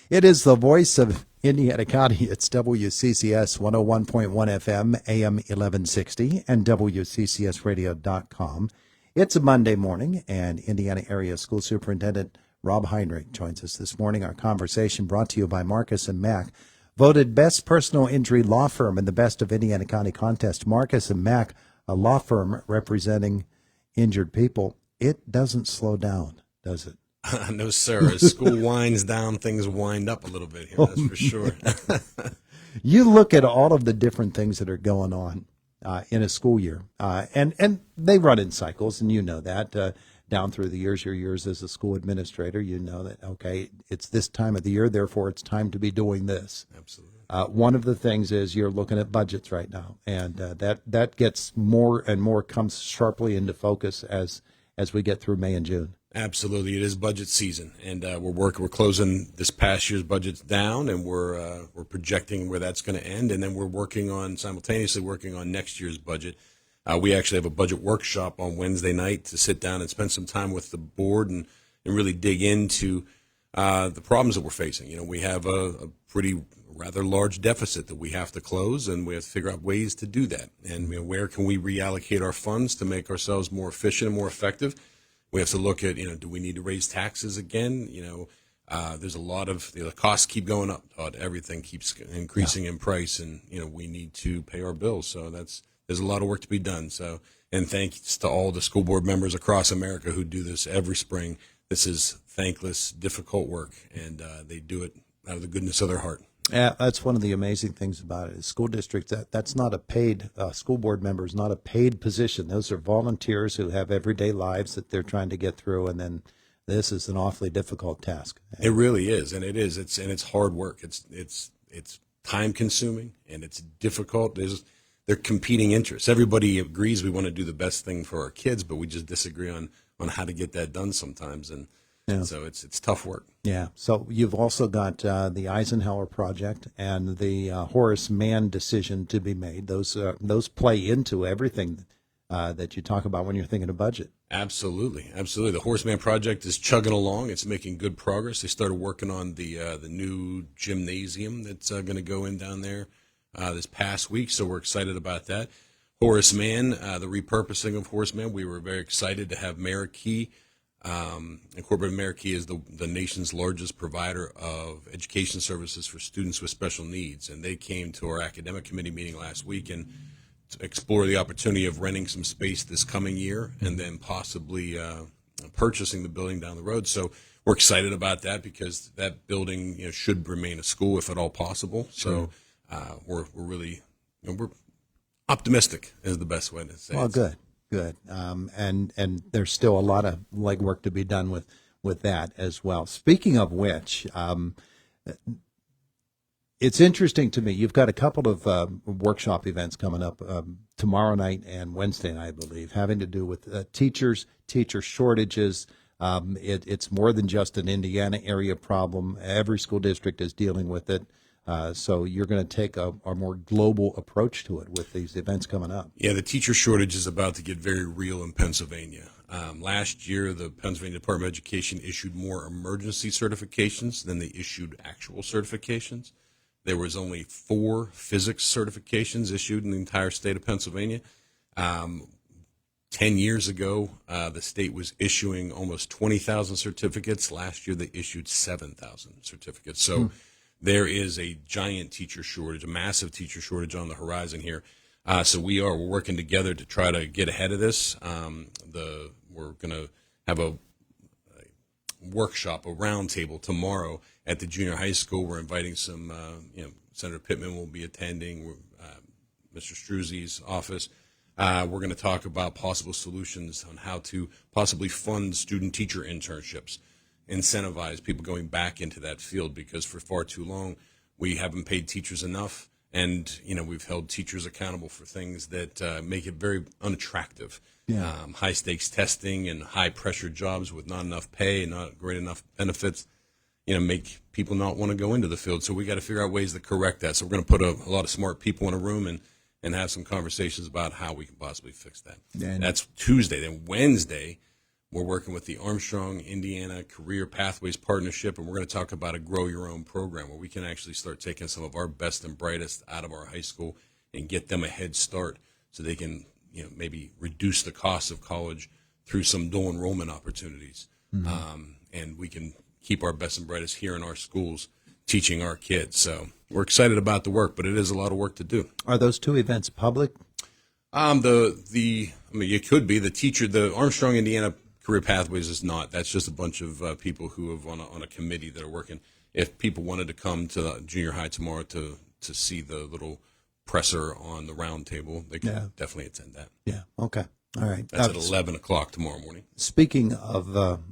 It is the voice of Indiana County. It's WCCS 101.1 FM, AM 1160, and WCCSradio.com. It's a Monday morning, and Indiana Area School Superintendent Rob Heinrich joins us this morning. Our conversation brought to you by Marcus & Mack, voted Best Personal Injury Law Firm in the Best of Indiana County contest. Marcus & Mack, a law firm representing injured people. It doesn't slow down, does it? No, sir. As school winds down, things wind up a little bit here, that's for sure. You look at all of the different things that are going on in a school year, and they run in cycles, and you know that. Down through the years, your years as a school administrator, you know that, okay, it's this time of the year, therefore it's time to be doing this. Absolutely. One of the things is you're looking at budgets right now, and that gets more and more, comes sharply into focus as we get through May and June. Absolutely, it is budget season, and we're closing this past year's budgets down, and we're projecting where that's going to end, and then we're simultaneously working on next year's budget. We actually have a budget workshop on Wednesday night to sit down and spend some time with the board and really dig into the problems that we're facing. You know, we have a pretty rather large deficit that we have to close, and we have to figure out ways to do that. And where can we reallocate our funds to make ourselves more efficient and more effective? We have to look at, do we need to raise taxes again? There's a lot of, the costs keep going up. Everything keeps increasing in price, and, we need to pay our bills. So there's a lot of work to be done. So, and thanks to all the school board members across America who do this every spring. This is thankless, difficult work, and they do it out of the goodness of their heart. Yeah, that's one of the amazing things about it. Is school districts, that's not a paid, school board member is not a paid position. Those are volunteers who have everyday lives that they're trying to get through, and then this is an awfully difficult task. It really is, and it is. It's hard work. It's time consuming, and it's difficult. They're competing interests. Everybody agrees we want to do the best thing for our kids, but we just disagree on how to get that done sometimes, and so it's tough work. Yeah. So you've also got the Eisenhower project and the Horace Mann decision to be made. Those play into everything that you talk about when you're thinking of budget. Absolutely. The Horace Mann project is chugging along. It's making good progress. They started working on the new gymnasium that's going to go in down there this past week, so we're excited about that. Horace Mann, the repurposing of Horace Mann, we were very excited to have Marikey. Incorporated Marikey is the nation's largest provider of education services for students with special needs, and they came to our academic committee meeting last week and to explore the opportunity of renting some space this coming year and then possibly purchasing the building down the road. So we're excited about that because that building should remain a school if at all possible. So we're really we're optimistic is the best way to say it. Well, good. And there's still a lot of legwork to be done with that as well. Speaking of which, it's interesting to me. You've got a couple of workshop events coming up tomorrow night and Wednesday night, I believe, having to do with teacher shortages. It's more than just an Indiana area problem. Every school district is dealing with it. So you're going to take a more global approach to it with these events coming up. Yeah, the teacher shortage is about to get very real in Pennsylvania. Last year, the Pennsylvania Department of Education issued more emergency certifications than they issued actual certifications. There was only 4 physics certifications issued in the entire state of Pennsylvania. 10 years ago, the state was issuing almost 20,000 certificates. Last year, they issued 7,000 certificates. So there is a giant teacher shortage, a massive teacher shortage on the horizon here. So we're working together to try to get ahead of this. We're going to have a workshop, a roundtable tomorrow at the junior high school. We're inviting some, Senator Pittman will be attending, Mr. Struzzi's office. We're going to talk about possible solutions on how to possibly fund student-teacher internships, incentivize people going back into that field, because for far too long we haven't paid teachers enough, and we've held teachers accountable for things that make it very unattractive. High stakes testing and high pressure jobs with not enough pay and not great enough benefits make people not want to go into the field. So we got to figure out ways to correct that. So we're going to put a lot of smart people in a room and have some conversations about how we can possibly fix that. That's Tuesday. Then Wednesday, We're working with the Armstrong, Indiana Career Pathways Partnership, and we're going to talk about a Grow Your Own program where we can actually start taking some of our best and brightest out of our high school and get them a head start so they can, maybe reduce the cost of college through some dual enrollment opportunities. And we can keep our best and brightest here in our schools teaching our kids. So we're excited about the work, but it is a lot of work to do. Are those two events public? It could be the Armstrong, Indiana Career Pathways is not. That's just a bunch of people who have on a committee that are working. If people wanted to come to the junior high tomorrow to see the little presser on the round table, they can definitely attend that. Yeah. Okay. All right. That's at 11 o'clock tomorrow morning. Speaking of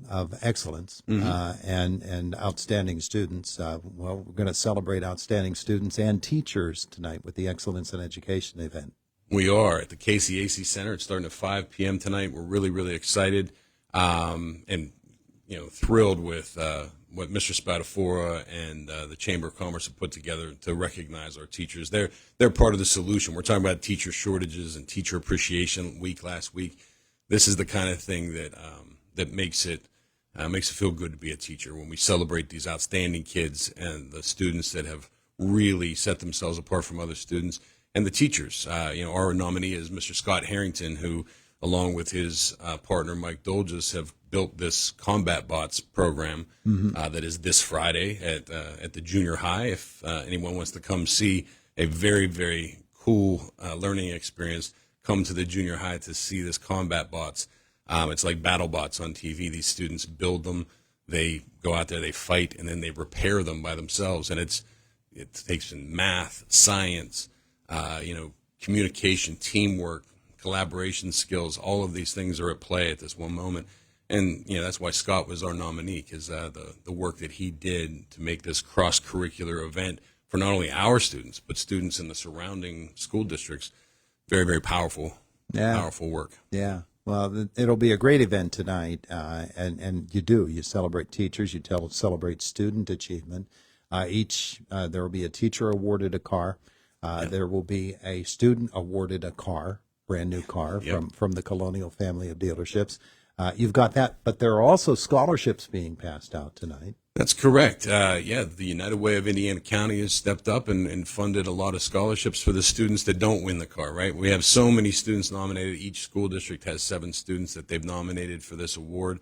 excellence and outstanding students, we're going to celebrate outstanding students and teachers tonight with the Excellence in Education event. We are at the KCAC Center. It's starting at 5 p.m. tonight. We're really, really excited and thrilled with what Mr. Spadafora and the Chamber of Commerce have put together to recognize our teachers. They're part of the solution. We're talking about teacher shortages and teacher appreciation week last week. This is the kind of thing that makes it feel good to be a teacher when we celebrate these outstanding kids and the students that have really set themselves apart from other students. And the teachers, our nominee is Mr. Scott Harrington, who, along with his partner Mike Dolges, have built this Combat Bots program that is this Friday at the junior high. If anyone wants to come see a very, very cool learning experience, come to the junior high to see this Combat Bots. It's like battle bots on TV. These students build them, they go out there, they fight, and then they repair them by themselves. And it takes in math, science, communication, teamwork, collaboration skills. All of these things are at play at this one moment. And, that's why Scott was our nominee, because the work that he did to make this cross-curricular event for not only our students, but students in the surrounding school districts, very, very powerful work. Yeah. Well, it'll be a great event tonight, and you celebrate teachers, celebrate student achievement. There will be a teacher awarded a car. There will be a student awarded a car, brand new car from the Colonial family of dealerships. You've got that, but there are also scholarships being passed out tonight. That's correct. The United Way of Indiana County has stepped up and funded a lot of scholarships for the students that don't win the car, right? We have so many students nominated. Each school district has 7 students that they've nominated for this award.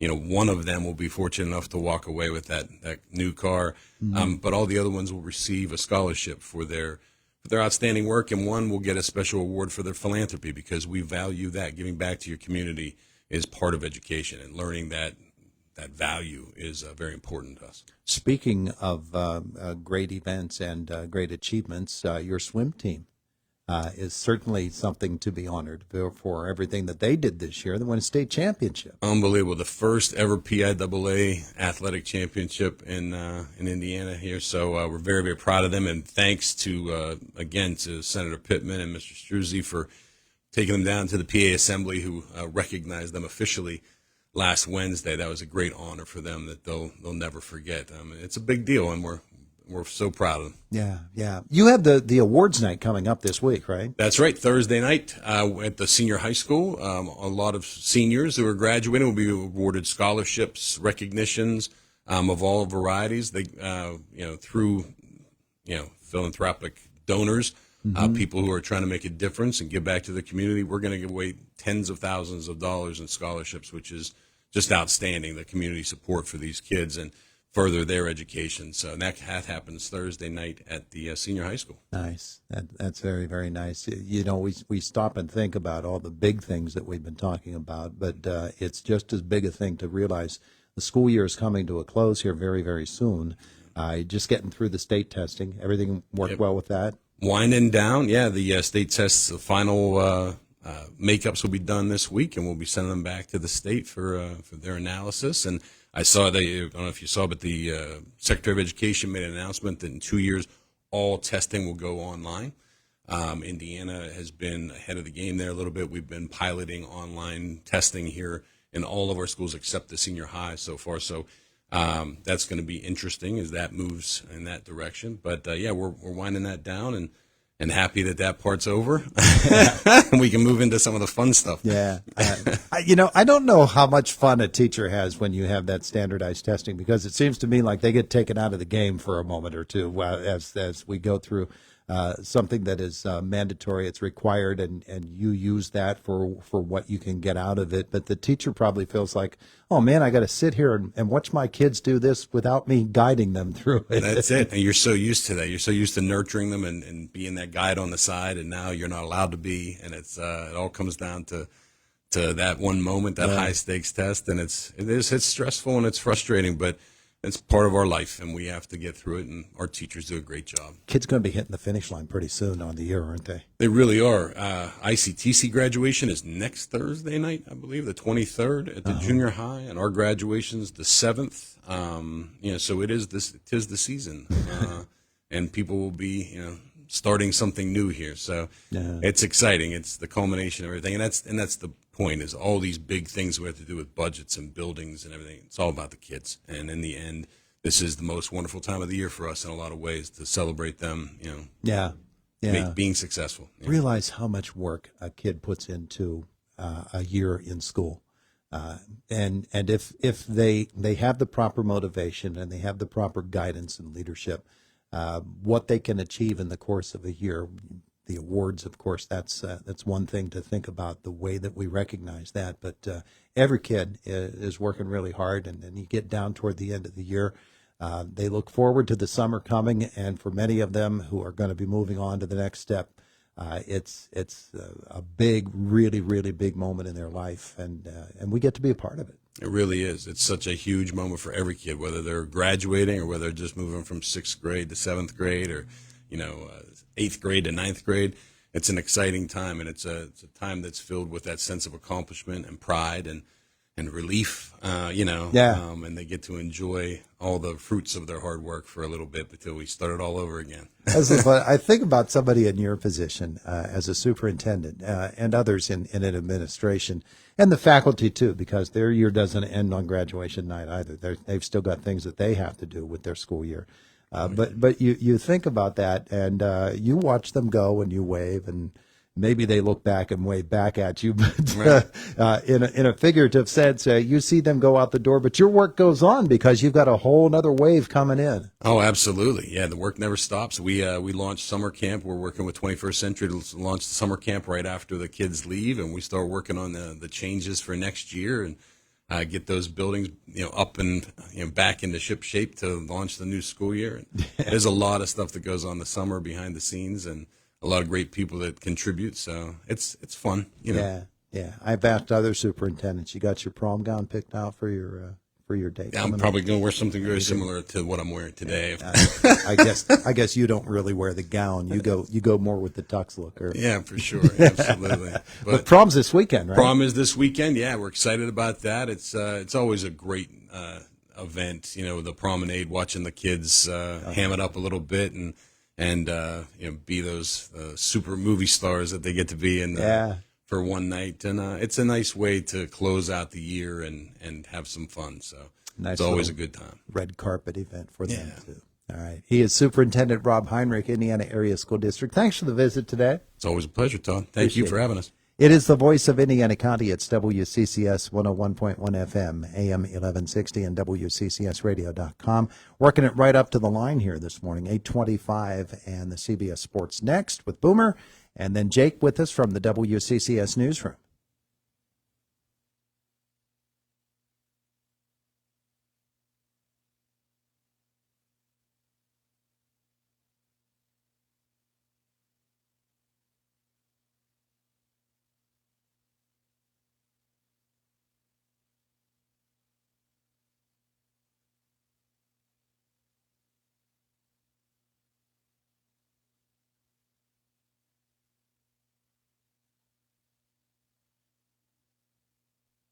One of them will be fortunate enough to walk away with that new car, but all the other ones will receive a scholarship for their outstanding work, and one will get a special award for their philanthropy, because we value that. Giving back to your community is part of education, and learning that value is very important to us. Speaking of great events and great achievements, your swim team is certainly something to be honored for everything that they did this year. They won a state championship. Unbelievable. The first ever PIAA athletic championship in Indiana here. So we're very, very proud of them. And thanks to Senator Pittman and Mr. Struzzi for taking them down to the PA Assembly, who recognized them officially last Wednesday. That was a great honor for them that they'll never forget. It's a big deal, and we're so proud of them. Yeah. You have the awards night coming up this week, right? That's right. Thursday night at the senior high school. A lot of seniors who are graduating will be awarded scholarships, recognitions of all varieties. They, through philanthropic donors, people who are trying to make a difference and give back to the community. We're going to give away tens of thousands of dollars in scholarships, which is just outstanding. The community support for these kids and further their education. So that happens Thursday night at the senior high school. Nice. That's very, very nice. We stop and think about all the big things that we've been talking about, but it's just as big a thing to realize the school year is coming to a close here very, very soon. Just getting through the state testing. Everything worked well with that? Winding down. The state tests, the final makeups will be done this week, and we'll be sending them back to the state for their analysis. And I saw that, I don't know if you saw, but the Secretary of Education made an announcement that in 2 years, all testing will go online. Indiana has been ahead of the game there a little bit. We've been piloting online testing here in all of our schools except the senior high so far. So that's going to be interesting as that moves in that direction. But we're winding that down, and and happy that that part's over. We can move into some of the fun stuff. Yeah. I don't know how much fun a teacher has when you have that standardized testing, because it seems to me like they get taken out of the game for a moment or two as we go through something that is mandatory. It's required, and you use that for what you can get out of it. But the teacher probably feels like, oh, man, I got to sit here and watch my kids do this without me guiding them through it. That's it. And you're so used to that. You're so used to nurturing them and being that guide on the side, and now you're not allowed to be. And it all comes down to that one moment, that high stakes test. And it's stressful and it's frustrating, but it's part of our life, and we have to get through it, and our teachers do a great job. Kids going to be hitting the finish line pretty soon on the year, aren't they? They really are. ICTC graduation is next Thursday night, I believe, the 23rd at the junior high, and our graduation's the 7th. So it is the season, and people will be, starting something new here. So it's exciting. It's the culmination of everything, and that's the point, is all these big things we have to do with budgets and buildings and everything. It's all about the kids, and in the end, this is the most wonderful time of the year for us in a lot of ways, to celebrate them. Being successful. Realize how much work a kid puts into a year in school, and if they have the proper motivation and they have the proper guidance and leadership, what they can achieve in the course of a year. The awards, of course, that's one thing to think about, the way that we recognize that. But every kid is working really hard, and then you get down toward the end of the year. They look forward to the summer coming, and for many of them who are going to be moving on to the next step, it's a big, really, really big moment in their life, and we get to be a part of it. It really is. It's such a huge moment for every kid, whether they're graduating or whether they're just moving from 6th grade to 7th grade, or 8th grade to 9th grade. It's an exciting time, and it's a time that's filled with that sense of accomplishment and pride and relief, and they get to enjoy all the fruits of their hard work for a little bit until we start it all over again. I think about somebody in your position as a superintendent and others in an administration, and the faculty too, because their year doesn't end on graduation night either. They've still got things that they have to do with their school year. But you think about that, and you watch them go, and you wave, and maybe they look back and wave back at you. But in a figurative sense, you see them go out the door, but your work goes on because you've got a whole other wave coming in. Oh, absolutely. Yeah, the work never stops. We launched summer camp. We're working with 21st Century to launch the summer camp right after the kids leave, and we start working on the changes for next year, and get those buildings, up and back into ship shape to launch the new school year. There's a lot of stuff that goes on the summer behind the scenes, and a lot of great people that contribute. So it's fun. Yeah. I've asked other superintendents. You got your prom gown picked out for your date? Yeah, I'm probably going to wear something very similar to what I'm wearing today. I guess you don't really wear the gown. You go more with the tux look. Yeah, for sure, absolutely. But prom's this weekend, right? Prom is this weekend. Yeah, we're excited about that. It's always a great event. The promenade, watching the kids ham it up a little bit and be those super movie stars that they get to be in. For one night, and it's a nice way to close out the year and have some fun. So it's always a good time. Red carpet event for them too. All right. He is Superintendent Rob Heinrich, Indiana Area School District. Thanks for the visit today. It's always a pleasure, Todd. Thank you for having us. It is the voice of Indiana County. It's WCCS 101.1 FM, AM 1160, and WCCSradio.com. Working it right up to the line here this morning, 8:25, and the CBS Sports next with Boomer. And then Jake with us from the WCCS Newsroom.